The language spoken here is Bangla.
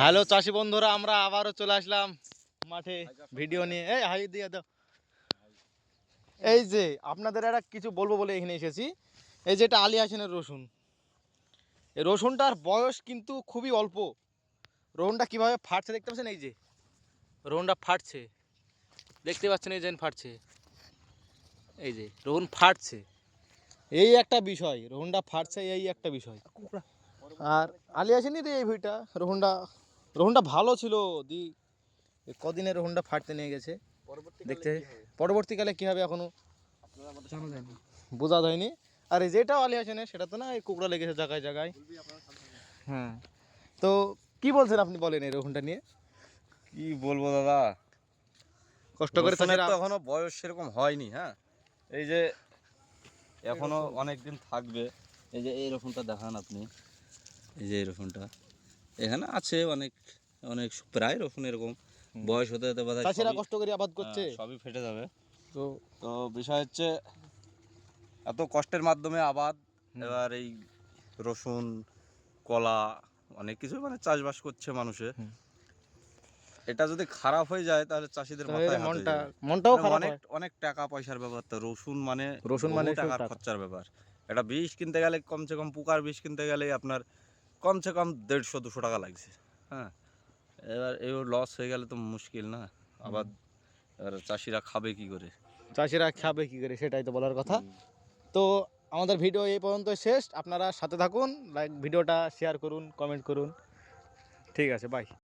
হ্যালো চাষি বন্ধুরা, আমরা আবারও চলে আসলাম মাঠে ভিডিও নিয়ে। এই হাই দিয়ে দাও। এই যে আপনাদের একটা কিছু বলবো বলে এখানে এসেছি। এই যে এটা আলী হাসানের রসুন। এই রসুনটার বয়স কিন্তু খুবই অল্প। রসুনটা কিভাবে ফাটছে দেখতে পাচ্ছেন? এই যে রসুনটা ফাটছে, দেখতে পাচ্ছেন? এই যে ফাটছে, এই যে রসুন ফাটছে, এই একটা বিষয়। রসুনটা ফাটছে, এই একটা বিষয়। আর আলী হাসানি রে এই ভিটা রসুনটা ভালো ছিল দি, কদিনের রসুনটা ফাটতে নিয়ে গেছে দেখতে। পরবর্তীকালে কি হবে এখনো বোঝা যায়নি। আর এই যেটা আলী হাসানের সেটা তো না, এই কুকড়া লেগেছে জায়গায় জায়গায়। হ্যাঁ, তো কি বলছেন আপনি, বলেন এই রসুনটা নিয়ে। কি বলবো দাদা, কষ্ট করে তো এখনো বয়স সেরকম হয়নি। হ্যাঁ, এই যে এখনো অনেক দিন থাকবে। এই যে এই রকমটা দেখান আপনি, এই যে এই রকমটা এখানে আছে অনেক অনেক প্রায় রকম এরকম বয়স হতে হতে বোধহয় চাষিরা কষ্ট করে আবাদ করছে, সবই ফেটে যাবে। তো তো বিষয় হচ্ছে এত কষ্টের মাধ্যমে আবাদ, এবার এই রসুন, কলা, অনেক কিছু মানে চাষবাস করছে মানুষে। এটা যদি খারাপ হয়ে যায় তাহলে চাষিদের মাথায় হাত হয়ে যাবে। মনটাও খারাপ অনেক হয়। অনেক টাকা পয়সার ব্যাপার। তো রসুন মানে মানে বহু টাকার খরচার ব্যাপার। এটা বিষ কিনতে গেলে কমসে কম, পোকার বিষ কিনতে গেলে আপনার কমসে কম 150-200 টাকা লাগছে। হ্যাঁ, এবার এই লস হয়ে গেলে তো মুশকিল না আবার। এবার চাষিরা খাবে কি করে? চাষিরা খাবে কি করে, সেটাই তো বলার কথা। তো আমাদের ভিডিও এই পর্যন্ত শেষ। আপনারা সাথে থাকুন, লাইক ভিডিওটা শেয়ার করুন, কমেন্ট করুন। ঠিক আছে, বাই।